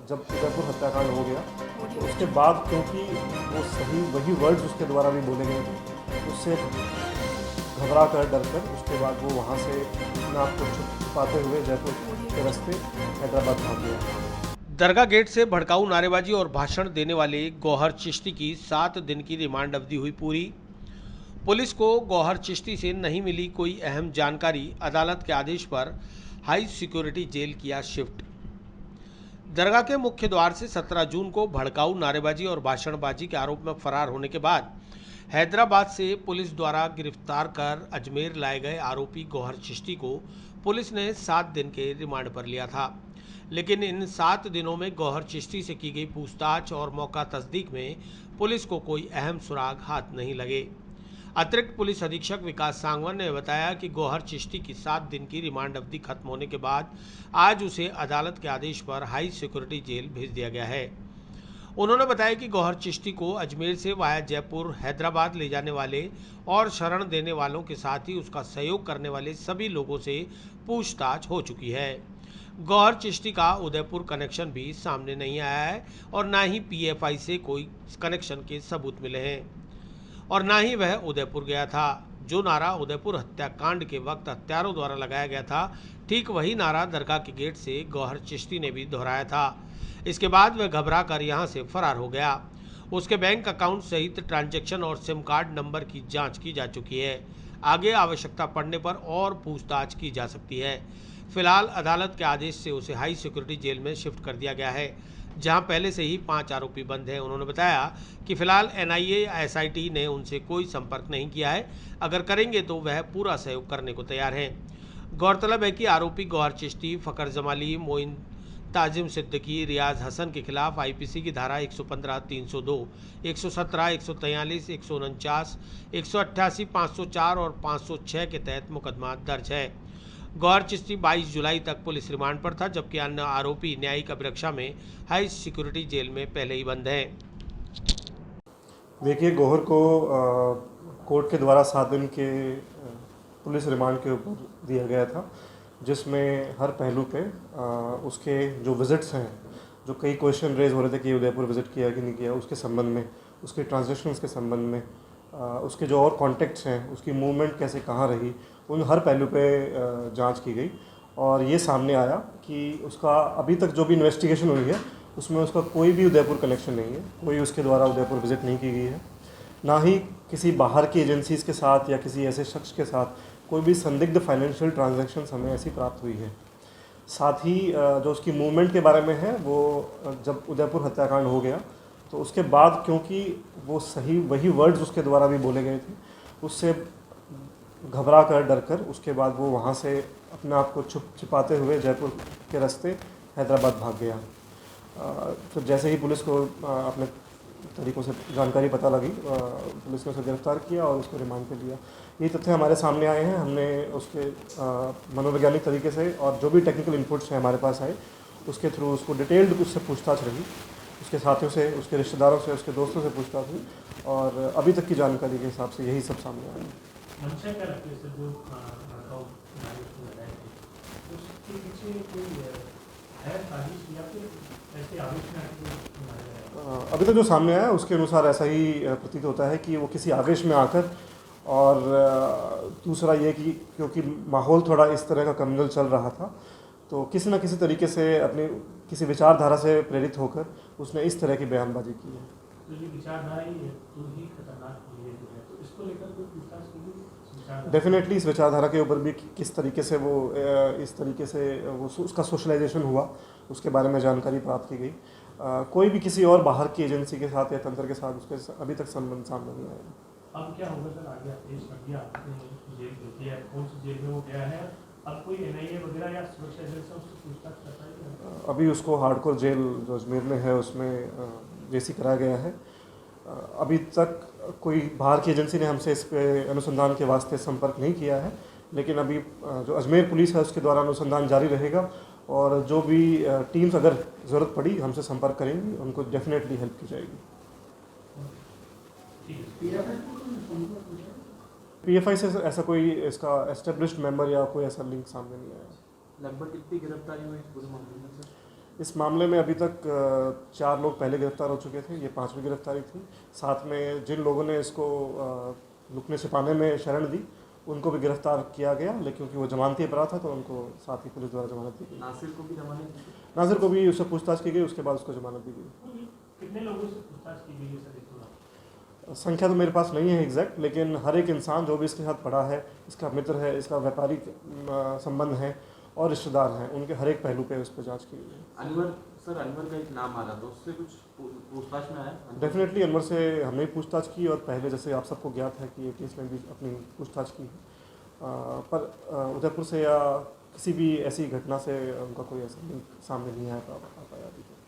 जब उदयपुर हत्याकांड हो गया तो उसके बाद क्योंकि वो सही वही वर्ड्स उसके द्वारा भी बोले गए थे, उससे घबरा कर डर कर उसके बाद वो वहाँ से अपने आप को छुपाते हुए जयपुर के रास्ते हैदराबाद भाग गया। दरगाह गेट से भड़काऊ नारेबाजी और भाषण देने वाले गौहर चिश्ती की 7 दिन की रिमांड अवधि हुई पूरी। पुलिस को गौहर चिश्ती से नहीं मिली कोई अहम जानकारी, अदालत के आदेश पर हाई सिक्योरिटी जेल किया शिफ्ट। दरगाह के मुख्य द्वार से 17 जून को भड़काऊ नारेबाजी और भाषणबाजी के आरोप में फरार होने के बाद हैदराबाद से पुलिस द्वारा गिरफ्तार कर अजमेर लाए गए आरोपी गौहर चिश्ती को पुलिस ने 7 दिन के रिमांड पर लिया था। लेकिन इन 7 दिनों में गौहर चिश्ती से की गई पूछताछ और मौका तस्दीक में पुलिस को कोई अहम सुराग हाथ नहीं लगे। अतिरिक्त पुलिस अधीक्षक विकास सांगवान ने बताया कि गौहर चिश्ती की 7 दिन की रिमांड अवधि खत्म होने के बाद आज उसे अदालत के आदेश पर हाई सिक्योरिटी जेल भेज दिया गया है। उन्होंने बताया कि गौहर चिश्ती को अजमेर से वाया जयपुर हैदराबाद ले जाने वाले और शरण देने वालों के साथ ही उसका सहयोग करने वाले सभी लोगों से पूछताछ हो चुकी है। गौहर चिश्ती का उदयपुर कनेक्शन भी सामने नहीं आया है और न ही पीएफआई से कोई कनेक्शन के सबूत मिले हैं और ना ही वह उदयपुर गया था। जो नारा उदयपुर हत्याकांड के वक्त हत्यारों द्वारा लगाया गया था, ठीक वही नारा दरगाह के गेट से गौहर चिश्ती ने भी दोहराया था। इसके बाद वह घबरा कर यहाँ से फरार हो गया। उसके बैंक अकाउंट सहित ट्रांजैक्शन और सिम कार्ड नंबर की जांच की जा चुकी है। आगे आवश्यकता पड़ने पर और पूछताछ की जा सकती है। फिलहाल अदालत के आदेश से उसे हाई सिक्योरिटी जेल में शिफ्ट कर दिया गया है, जहां पहले से ही 5 आरोपी बंद हैं। उन्होंने बताया कि फिलहाल एनआईए या एसआईटी ने उनसे कोई संपर्क नहीं किया है। अगर करेंगे तो वह पूरा सहयोग करने को तैयार हैं। गौरतलब है कि आरोपी गौहर चिश्ती, फ़खर जमाली, मोइन ताजिम सिद्दीकी, रियाज हसन के खिलाफ आईपीसी की धारा 115, 302, 117, 143, 149, 188, 504 और 506 के तहत मुकदमा दर्ज है। गौहर चिश्ती 22 जुलाई तक पुलिस रिमांड पर था, जबकि अन्य आरोपी न्यायिक अभिरक्षा में हाई सिक्योरिटी जेल में पहले ही बंद हैं। देखिए, गौहर को कोर्ट के द्वारा 7 दिन के पुलिस रिमांड के ऊपर दिया गया था, जिसमें हर पहलू पे उसके जो विज़िट्स हैं, जो कई क्वेश्चन रेज हो रहे थे कि उदयपुर विज़िट किया कि नहीं किया, उसके संबंध में, उसके ट्रांजैक्शंस के संबंध में, उसके जो और कॉन्टेक्ट्स हैं, उसकी मूवमेंट कैसे कहाँ रही, उन हर पहलू पे जांच की गई और ये सामने आया कि उसका अभी तक जो भी इन्वेस्टिगेशन हुई है उसमें उसका कोई भी उदयपुर कनेक्शन नहीं है, कोई उसके द्वारा उदयपुर विज़िट नहीं की गई है, ना ही किसी बाहर की एजेंसीज़ के साथ या किसी ऐसे शख्स के साथ कोई भी संदिग्ध फाइनेंशियल ट्रांजैक्शंस हमें ऐसी प्राप्त हुई है। साथ ही जो उसकी मूवमेंट के बारे में है, वो जब उदयपुर हत्याकांड हो गया तो उसके बाद क्योंकि वो सही वही वर्ड्स उसके द्वारा भी बोले गए थे, उससे घबरा कर डर कर उसके बाद वो वहाँ से अपने आप को छिपाते हुए जयपुर के रास्ते हैदराबाद भाग गया। फिर जैसे ही पुलिस को अपने तरीक़ों से जानकारी पता लगी, पुलिस ने उसे गिरफ्तार किया और उसको रिमांड पे लिया। ये तथ्य हमारे सामने आए हैं। हमने उसके मनोवैज्ञानिक तरीके से और जो भी टेक्निकल इनपुट्स हैं हमारे पास आए, उसके थ्रू उसको डिटेल्ड उससे पूछताछ रही, उसके साथियों से, उसके रिश्तेदारों से, उसके दोस्तों से पूछताछ हुई और अभी तक की जानकारी के हिसाब से यही सब सामने आया है। मंशा क्या रखती है सर, जो भड़काऊ नारे लगाए थे, उसके पीछे कोई है साजिश या फिर ऐसे आवेश में आके मारे गए? अभी तक जो सामने आया उसके अनुसार ऐसा ही प्रतीत होता है कि वो किसी आवेश में आकर, और दूसरा ये कि क्योंकि माहौल थोड़ा इस तरह का कम्युनल चल रहा था, तो किसी न किसी तरीके से अपनी किसी विचारधारा से प्रेरित होकर उसने इस तरह की बयानबाजी की है। तो ये विचारधारा ही है तो ही खतरनाक है, तो इसको लेकर कोई पूछताछ की गई? डेफिनेटली इस विचारधारा के ऊपर भी किस तरीके से वो इस तरीके से वो उसका सोशलाइजेशन हुआ, उसके बारे में जानकारी प्राप्त की गई। कोई भी किसी और बाहर की एजेंसी के साथ या तंत्र के साथ उसके अभी तक संबंध सामने नहीं आया। अब क्या होगा सर आगे? पेश कर दिया आपने जेल भेज दिया, कौन सी जेल में वो गया है? अब कोई एनआईए वगैरह या सुरक्षा एजेंसी उससे पूछताछ करता है? अभी उसको हार्डकोर जेल जो अजमेर में है उसमें जेसी कराया गया है। अभी तक कोई बाहर की एजेंसी ने हमसे इस पे अनुसंधान के वास्ते संपर्क नहीं किया है, लेकिन अभी जो अजमेर पुलिस है उसके द्वारा अनुसंधान जारी रहेगा और जो भी टीम्स अगर ज़रूरत पड़ी हमसे संपर्क करेंगी, उनको डेफिनेटली हेल्प की जाएगी। पीएफआई से ऐसा कोई इसका एस्टेब्लिश्ड मेंबर या कोई ऐसा लिंक सामने नहीं आया। लगभग कितनी गिरफ्तारी हुई पूरे मामले में सर? इस मामले में अभी तक 4 लोग पहले गिरफ्तार हो चुके थे, ये 5वीं गिरफ्तारी थी। साथ में जिन लोगों ने इसको लुकने छिपाने में शरण दी उनको भी गिरफ्तार किया गया, लेकिन क्योंकि वो जमानती अपराध था तो उनको साथ ही पुलिस द्वारा जमानत दी गई। नासिर को भी जमानत दी गई? नासिर को भी उससे पूछताछ की गई, उसके बाद उसको जमानत दी गई। कितने लोगों से पूछताछ की गई है सर इस दौरान? संख्या तो मेरे पास नहीं है एग्जैक्ट, लेकिन हर एक इंसान जो भी इसके साथ पड़ा है, इसका मित्र है, इसका व्यापारिक संबंध है और रिश्तेदार हैं, उनके हर एक पहलू पे उस पर जाँच की गई है। अनवर का एक नाम आ रहा था, उससे कुछ पूछताछ में आया? डेफिनेटली अनवर से हमने पूछताछ की और पहले जैसे आप सबको ज्ञात है कि ये केस में भी अपनी पूछताछ की है, पर उदयपुर से या किसी भी ऐसी घटना से उनका कोई ऐसा लिंक सामने नहीं आ पाया अभी तक।